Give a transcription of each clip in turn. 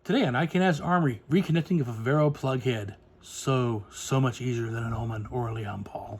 Today on Can Haz Armory, reconnecting a Favero plug head. So much easier than an Omen or a Leon Paul.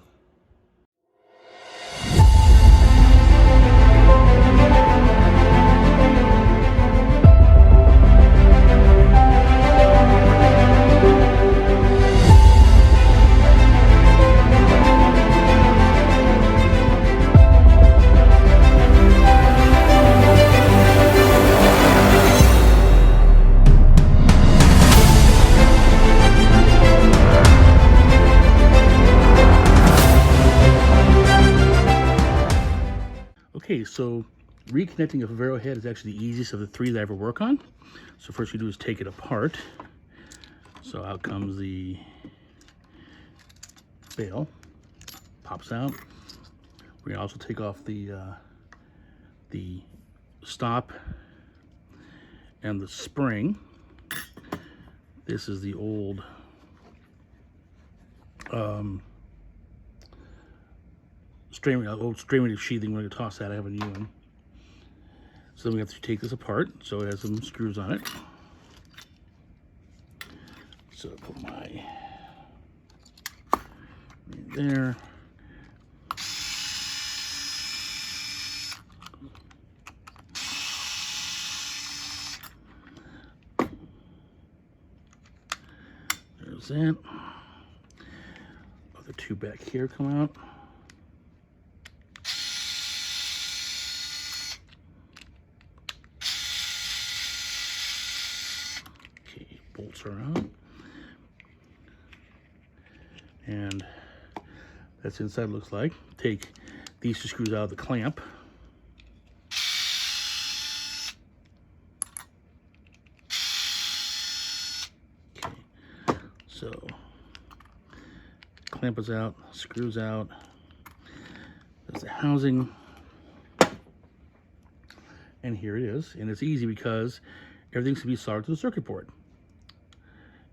Okay, so reconnecting a Favero head is actually the easiest of the three that I ever work on. So first you do is take it apart. So out comes the bail, pops out. We're gonna also take off the stop and the spring. This is the old strain sheathing. We're going to toss that. I have a new one. So then we have to take this apart. So it has some screws on it. So I put my right there. There's that. Other two back here come out. Bolts are out, and that's inside. Looks like. Take these two screws out of the clamp. Okay, so clamp is out, screws out. There's the housing, and here it is. And it's easy because everything's to be soldered to the circuit board.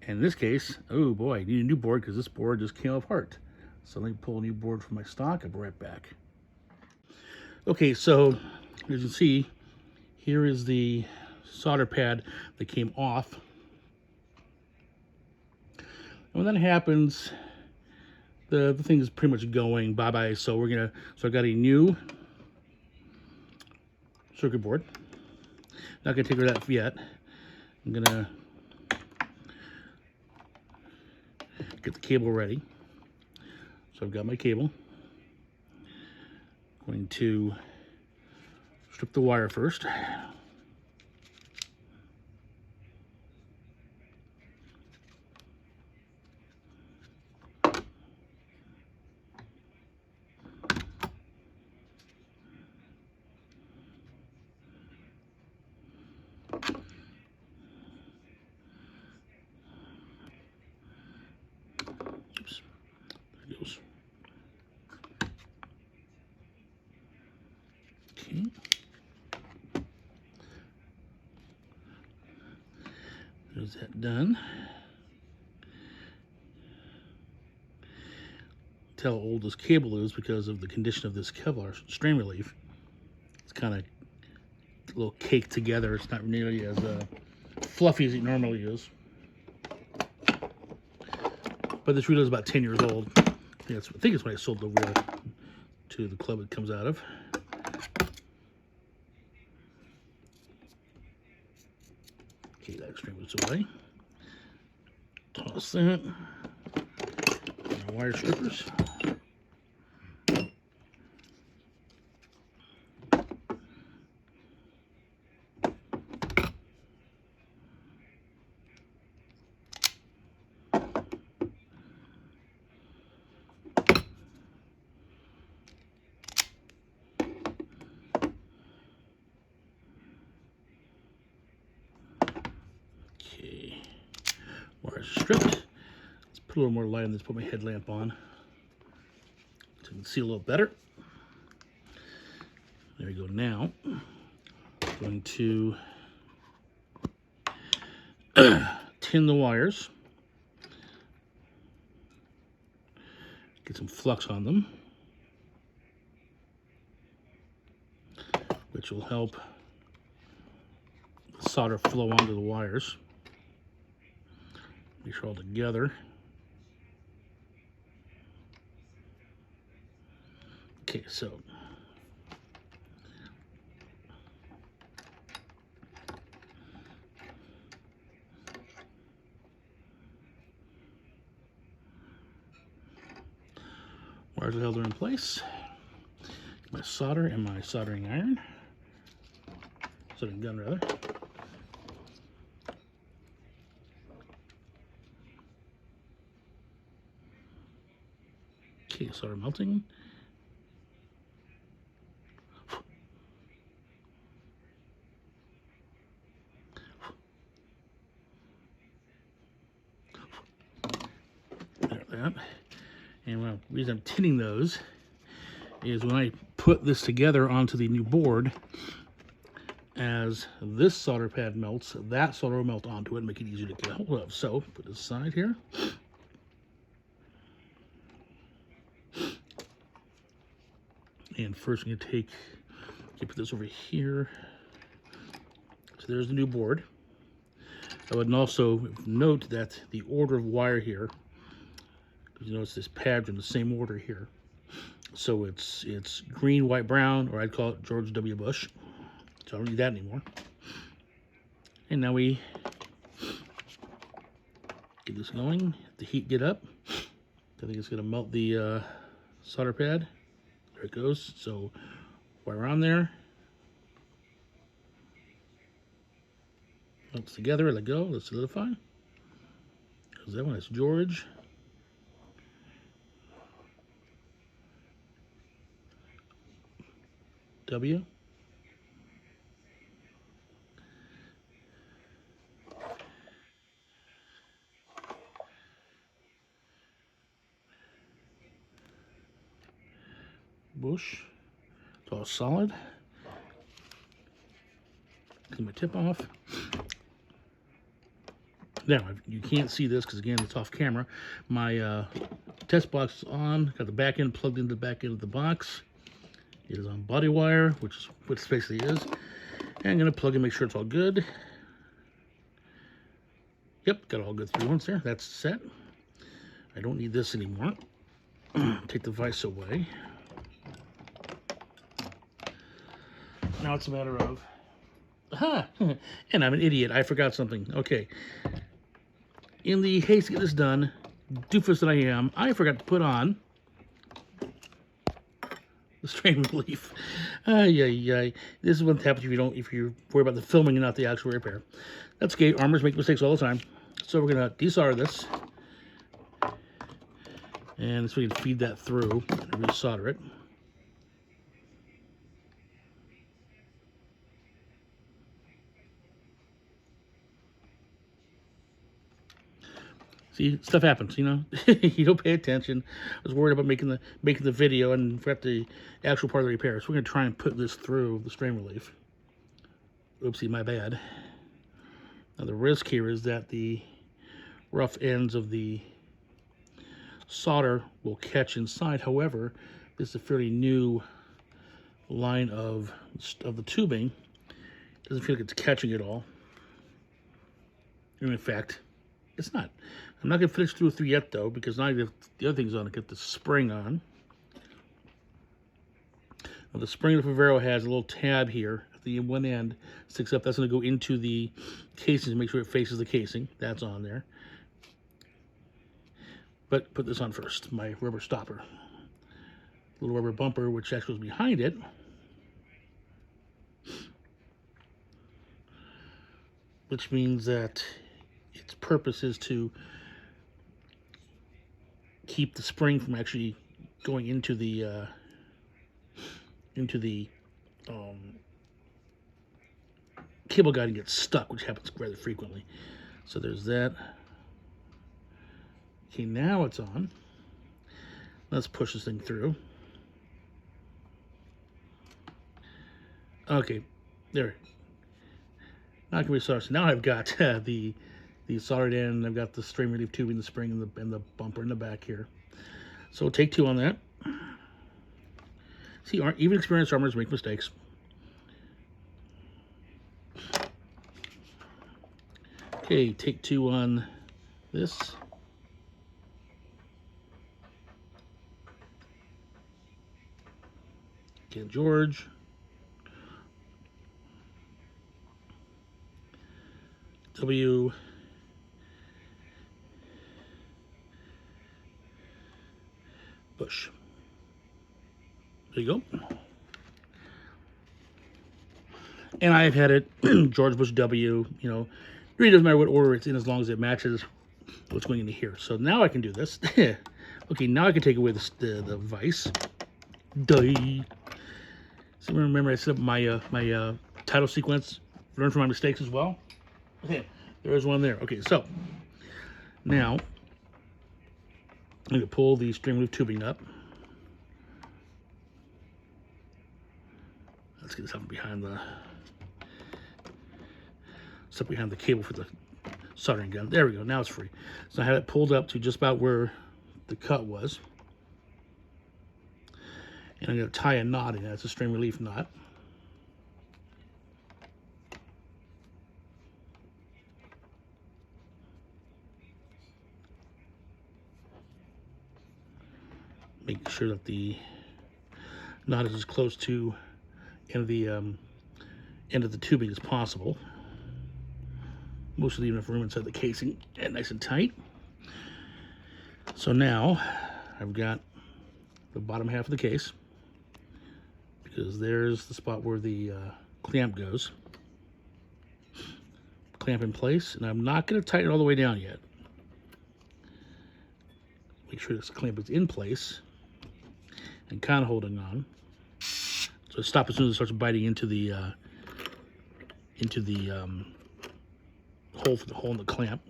And in this case, oh boy, I need a new board because this board just came apart. So let me pull a new board from my stock. I'll be right back. Okay, so as you can see, here is the solder pad that came off. And when that happens, the thing is pretty much going bye-bye. So I got a new circuit board. Not gonna take rid of that yet. I'm gonna get the cable ready. So I've got my cable. Going to strip the wire first. Oops, there it goes. Okay. There's that done. Tell how old this cable is because of the condition of this Kevlar strain relief. It's kind of a little caked together. It's not nearly as fluffy as it normally is. But this reel is about 10 years old. I think it's when I sold the reel to the club it comes out of. Okay, that string was away. Toss that. And our wire strippers. Okay, wires are stripped. Let's put a little more light on this, put my headlamp on so you can see a little better. There we go. Now, I'm going to tin the wires, get some flux on them, which will help the solder flow onto the wires. Make sure all together. Okay, so wires are held in place. My solder and my soldering iron. Soldering gun, rather. Okay, solder melting. There, that. And the reason I'm tinning those is when I put this together onto the new board, as this solder pad melts, that solder will melt onto it and make it easier to get a hold of. So, put this aside here. And first I'm going to put this over here. So there's the new board. I would also note that the order of wire here, because you notice this pad's in the same order here. So it's green, white, brown, or I'd call it George W. Bush. So I don't need that anymore. And now we get this going. The heat get up. I think it's going to melt the solder pad. There it goes. So wire on there. Melts together. Let go. Let's solidify. Because that one is George. W. Bush. It's all solid. Clean my tip off. Now, you can't see this because, again, it's off camera. My test box is on. Got the back end plugged into the back end of the box. It is on body wire, which is what it basically is. And I'm going to plug and make sure it's all good. Yep, got all good 3 ones there. That's set. I don't need this anymore. Take the vise away. Now it's a matter of... Aha! And I'm an idiot. I forgot something. Okay. In the haste to get this done, doofus that I am, I forgot to put on the strain relief. This is what happens if you worry about the filming and not the actual repair. That's okay. Armors make mistakes all the time. So we're gonna desolder this, and so we can feed that through and resolder it. See, stuff happens, you know. You don't pay attention. I was worried about making the video and forgot the actual part of the repair. So we're gonna try and put this through the strain relief. Oopsie, my bad. Now the risk here is that the rough ends of the solder will catch inside. However, this is a fairly new line of the tubing. Doesn't feel like it's catching it all. And in fact, it's not. I'm not going to finish through yet, though, because now the other thing's on to get the spring on. Now, the spring of the Favero has a little tab here at the one end, sticks up. That's going to go into the casing to make sure it faces the casing. That's on there. But put this on first, my rubber stopper. Little rubber bumper, which actually goes behind it. Which means that its purpose is to keep the spring from actually going into the cable guide and get stuck, which happens rather frequently. So there's that. Okay, now it's on. Let's push this thing through. Okay, there. Not gonna be soldered. So now I've got the soldered end. I've got the strain relief tubing, the spring, and the bumper in the back here. So we'll take 2 on that. See, even experienced armors make mistakes. Okay, take 2 on this. Ken George. W. Bush. There you go. And I've had it George Bush W. You know, it really doesn't matter what order it's in as long as it matches what's going into here. So now I can do this. Okay, now I can take away the vise. Duh. So remember I set up my my title sequence, learn from my mistakes as well. Okay, there is one there. Okay, so now I'm going to pull the string loop tubing up. Let's get this up behind the cable for the soldering gun. There we go. Now it's free. So I had it pulled up to just about where the cut was. And I'm going to tie a knot in it. It's a string relief knot. Making sure that the knot is as close to end of the tubing as possible. Mostly leaving enough room inside the casing and nice and tight. So now I've got the bottom half of the case, because there's the spot where the clamp goes. Clamp in place, and I'm not going to tighten it all the way down yet. Make sure this clamp is in place and kind of holding on. So stop as soon as it starts biting into the hole for the hole in the clamp.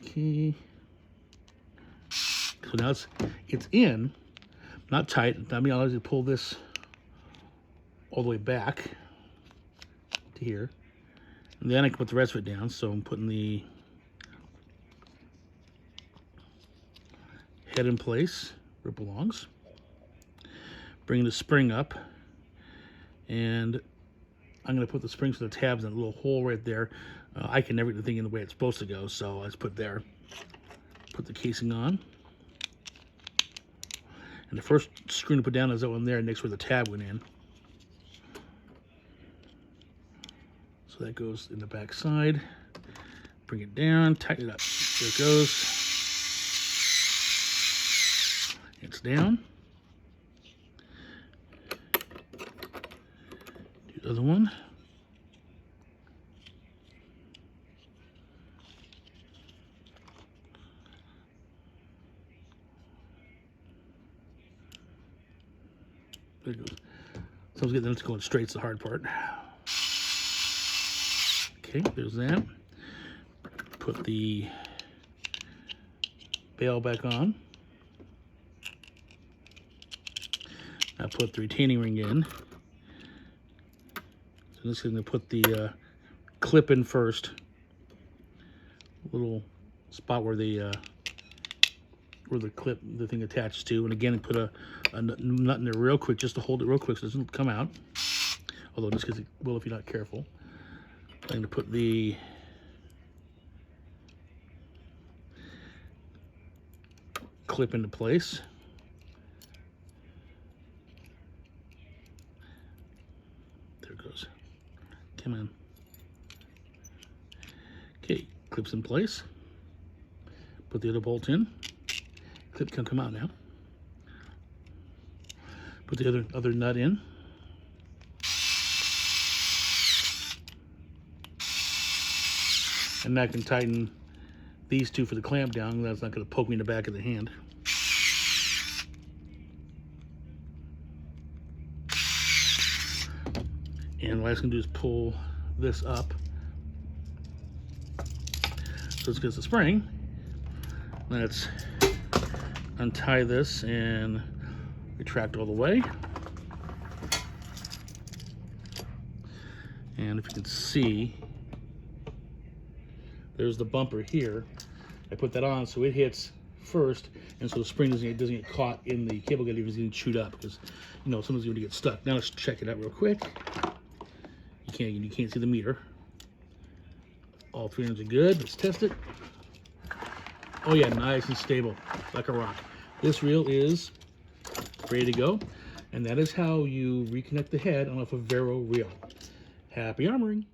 Okay. So now it's in, not tight. That means I'll have to pull this all the way back to here. And then I can put the rest of it down. So I'm putting the head in place where it belongs. Bringing the spring up. And I'm going to put the springs for the tabs in a little hole right there. I can never get the thing in the way it's supposed to go, so I just put there. Put the casing on. And the first screw to put down is that one there next where the tab went in. So that goes in the back side. Bring it down, tighten it up. There it goes. It's down. Do the other one. There it goes. So let's get them to going straight. It's the hard part. Okay, there's that. Put the bail back on. Now put the retaining ring in. So this is going to put the clip in first. Little spot where the thing attaches to, and again put a nut in there real quick just to hold it real quick so it doesn't come out. Although in this case it will if you're not careful. I'm going to put the clip into place. There it goes. Come on. Okay, clips in place. Put the other bolt in. Clip can come out now. Put the other nut in. And now I can tighten these two for the clamp down. That's not going to poke me in the back of the hand. And what I'm going to do is pull this up. So this gets the spring. Let's untie this and retract all the way. And if you can see, there's the bumper here. I put that on so it hits first, and so the spring doesn't get caught in the cable guide if it's getting chewed up, because you know sometimes you're going to get stuck. Now let's check it out real quick. You can't see the meter. All 3 ends are good. Let's test it. Oh yeah, nice and stable, like a rock. This reel is ready to go, and that is how you reconnect the head on a Favero reel. Happy armoring!